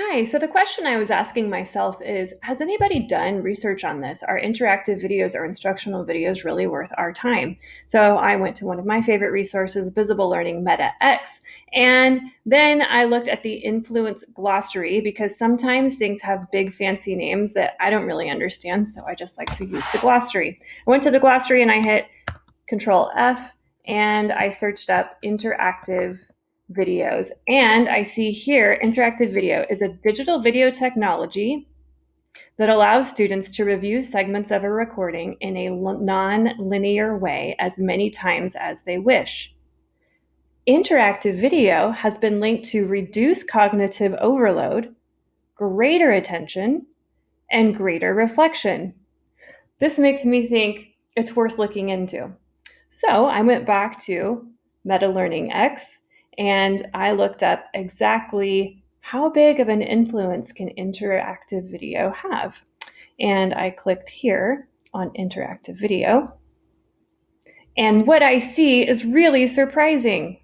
Hi, so the question I was asking myself is, has anybody done research on this? Are interactive videos or instructional videos really worth our time? So I went to one of my favorite resources, Visible Learning Meta X, and then I looked at the influence glossary because sometimes things have big fancy names that I don't really understand, so I just like to use the glossary. I went to the glossary and I hit Control F, and I searched up interactive videos. And I see here interactive video is a digital video technology that allows students to review segments of a recording in a non-linear way as many times as they wish. Interactive video has been linked to reduce cognitive overload, greater attention, and greater reflection. This makes me think it's worth looking into. So I went back to Meta Learning X and I looked up exactly how big of an influence can interactive video have. And I clicked here on interactive video. And what I see is really surprising.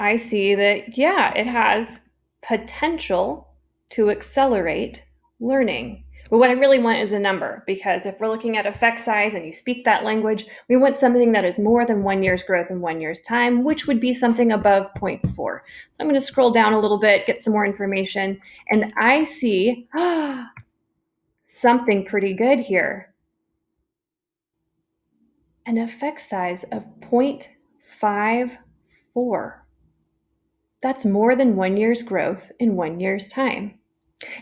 I see that, yeah, it has potential to accelerate learning. But what I really want is a number, because if we're looking at effect size and you speak that language, we want something that is more than 1 year's growth in 1 year's time, which would be something above zero point 0.4. So I'm going to scroll down a little bit, get some more information, and I see something pretty good here. An effect size of 0.54. That's more than 1 year's growth in 1 year's time.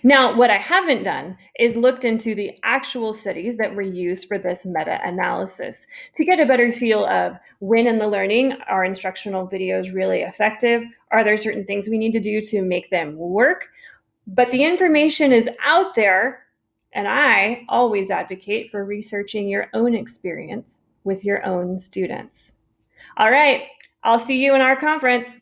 Now, what I haven't done is looked into the actual studies that were used for this meta-analysis to get a better feel of when in the learning are instructional videos really effective? Are there certain things we need to do to make them work? But the information is out there, and I always advocate for researching your own experience with your own students. All right, I'll see you in our conference.